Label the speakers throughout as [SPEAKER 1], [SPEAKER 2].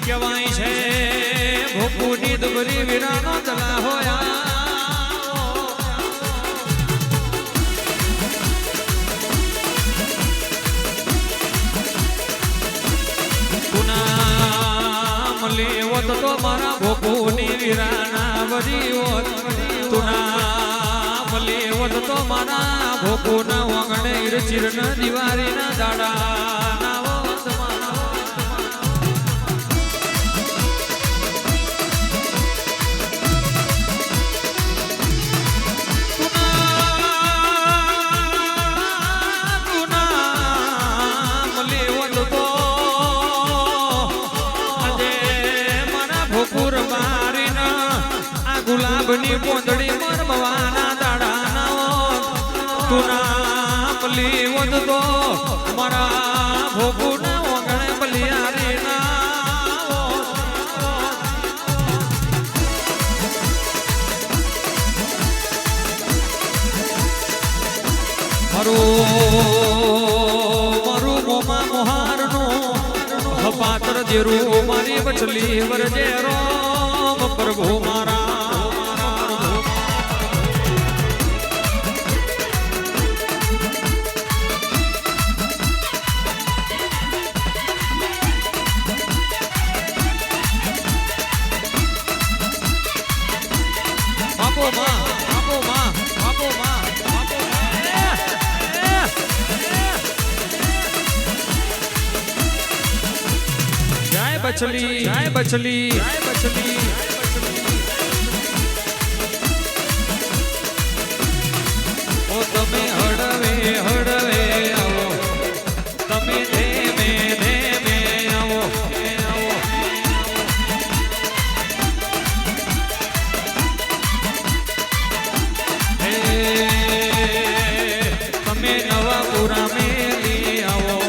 [SPEAKER 1] કહેવાય છે ભોપુની દુબરી વીરાનો દલા હોયા લેવત તો મારા ભોપુની વીરાના વરીઓ તું નામ લેવત તો મારા ભોપુના વાંગણે ચીરના દિવારીના દાડા ગુલાબની પોંદડી મરમવાના દાડા તું નામ લેવત તો મારા ભોપુના ઓગણે બલિયારી મારું મોમા મોહારનું પાત્ર જેરું મારી બચલી વરજે રોમ પ્રભુ મારા बचली जय बचली जय बचली ओ तमे हड़वे हड़वे आओ तमे धीमे धीमे आओ तमे नवापुरा में ली आओ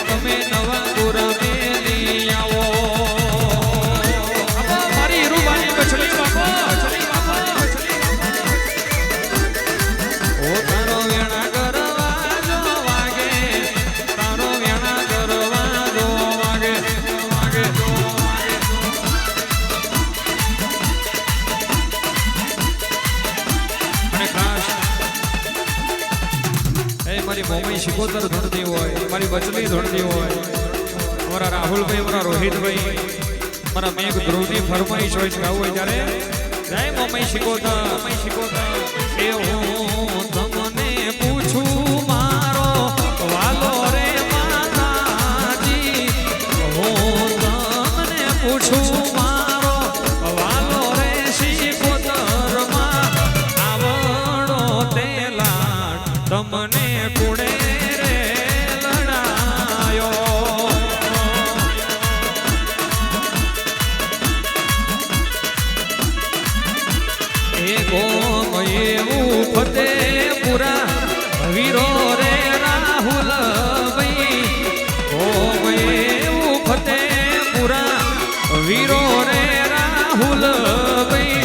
[SPEAKER 1] तमे नवापुरा में મોમી શિકોતર ધૂણતી હોય મારી બચલી ધૂણતી હોય મારા રાહુલભાઈ મારા રોહિતભાઈ મારા મેઘ ધ્રુવની ફરમાઈશ હોય ગાવું હોય ત્યારે જય મોમી શિકોતર એ હું તમને પૂછું મારો વાલો રે માતાજી હું તમને પૂછું મારો વાલો રે શિકોતર માં આવડો તે લાડ તમને કુડે રે લડાયો એ ગોમ એવું ફતેપુરા વીરો રે રાહુલ ભાઈ ગોમ એવું ફતેપુરા વીરો રે રાહુલ ભાઈ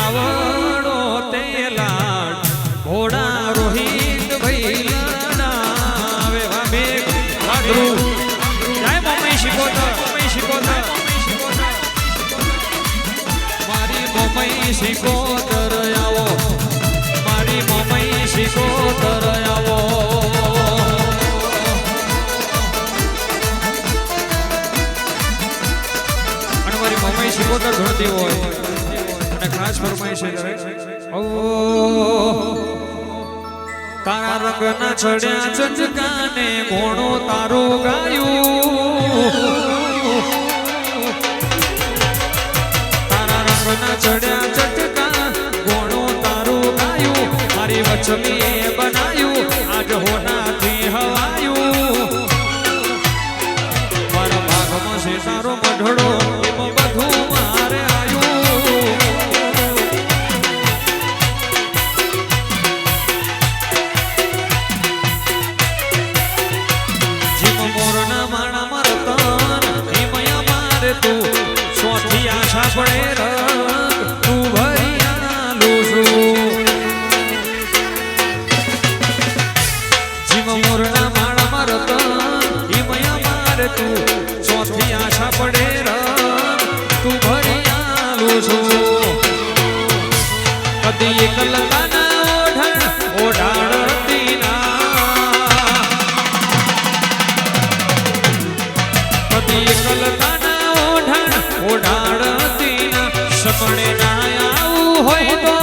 [SPEAKER 1] આવડો તે લાડ ઘોડા રોહિત ભાઈ મારી મમ્મી શિકોતર આવો મારી મમ્મી શિકોતર આવો અને મારી મમ્મી શિકોતર ધોતી હોય અને ખાસ ફરમાઈશ છે તારા રંગના છડ્યા ચંચકાને ઘોણો તારું ગાયું તારા રંગના છડ્યા ચટકા ઘોણો તારું ગાયું મારી વચલીએ બનાયું આજ હોનાથી હવાયું મારા ભાગમાં છે તારો મઢડો એમાં બધું મારે આવ્યું મોરના માણા મરતન હિમયા મારે તું સોથી આશા પડે તું ભરિયા લોસું જીવ મોરના માણા મરતન હિમયા મારે તું સોથી આશા પડે પતિએ કલકાના ઓઢાડતી ના પતિએ કલકાના ઓઢાડતી ના સપને ના આવું હોય તો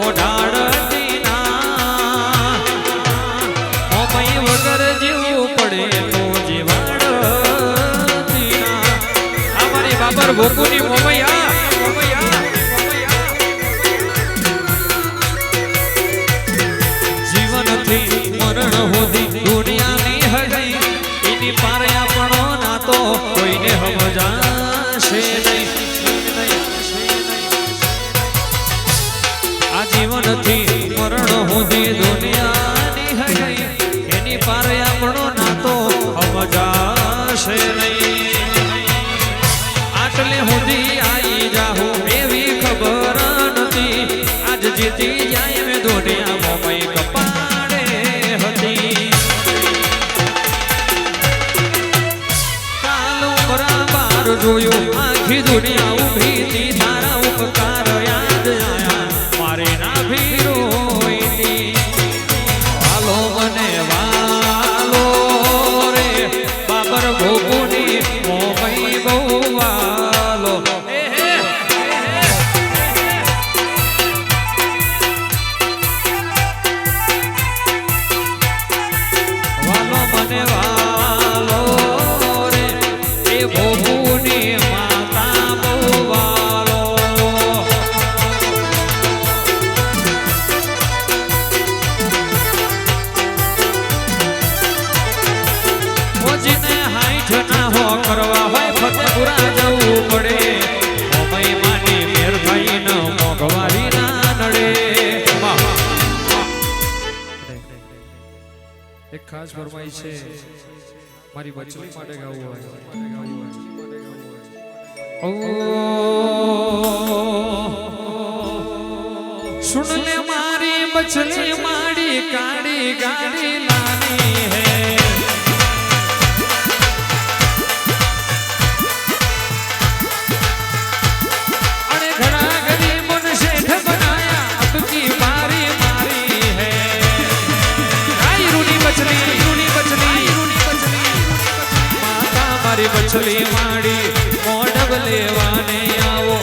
[SPEAKER 1] ઓઢાડતી ના મોમઈ વગર જીવવું પડે તો જીવાડતી ના આ મારી બાબર ભોકુની મોમૈયા મરણ હોદી દુનિયાની હગઈ એની પારે આપણો નાતો કોઈને સમજાશે નહીં આ જીવનથી મરણ હોદી દુનિયાની હગઈ એની પારે આપણો નાતો સમજાશે નહીં આટલે હોદી આવી જાહું એવી ખબર નથી આજ જીતી જાય મેં દુનિયા મોમઈ કપા જોયું આખી દુનિયા ઉભી થી તારા ઉપકાર યાદ આયા મારે ના ભીરોઈની વાલો મને વાલો રે બાબર ભોગુની મોમઈ બહુ વાલો વાલો મને વાલો રે એ ભોગુ કરવા હોય ફતેપુરા જવું પડે મોમઈ માની મેર થઈ ન મોઘવારી ના નડે એક ખાસ ફરમાઈ છે મારી બચલી માટે ગાવું હોય સુન લે મારી બચલી માડી કાડી ગાડી લાની હે મારી બચલી માડી મોઢવ લેવાને આવો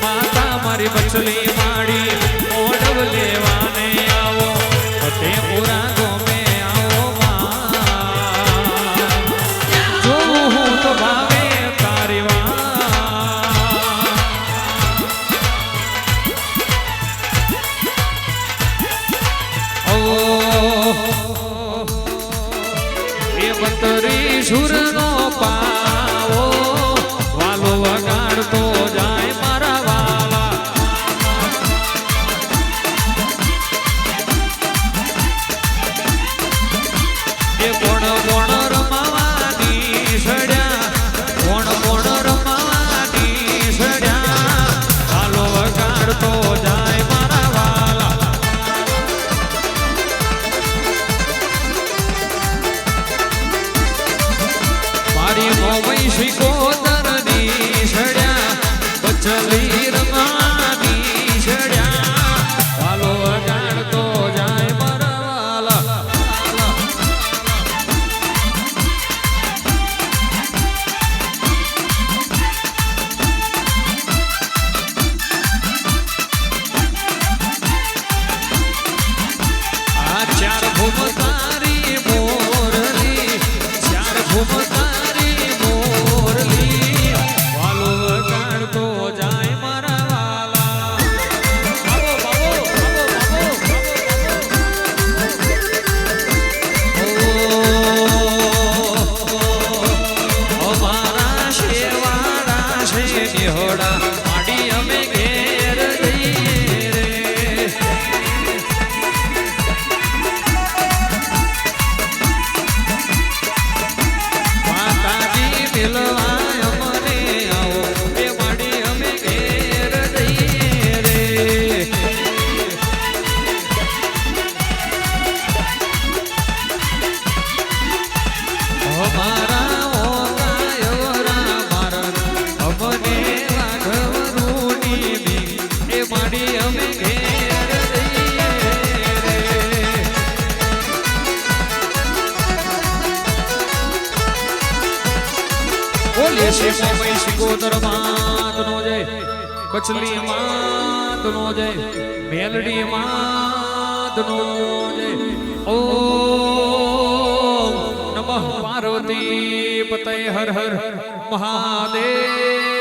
[SPEAKER 1] માતા મારી બચલી માડી મોઢવ લેવાને આવો ફતેપુરા ગોમે આવો જોઉં હું તો ભાવે તારી એ બતરી સુરનો પાવો વાલો વગાડતો જાય મારા વાલા એ કોણ કોણ રમાવાની સડ્યા કોણ કોણ રમાવાની સડ્યા વાલો વગાડતો જાય મારા વાલા મારી મોમઈ શિકોતરની સડ્યા બચલી રમાની સડ્યા વાલો વગાડતો જાય મારા વાલા આ ચાર ભૂમ તારી મોરલી ચાર ભૂમ માડી અમે ઘેર બચલી માતનો જય મેલડી માતનો જય ઓમ નમઃ પાર્વતી પતય હર હર મહાદેવ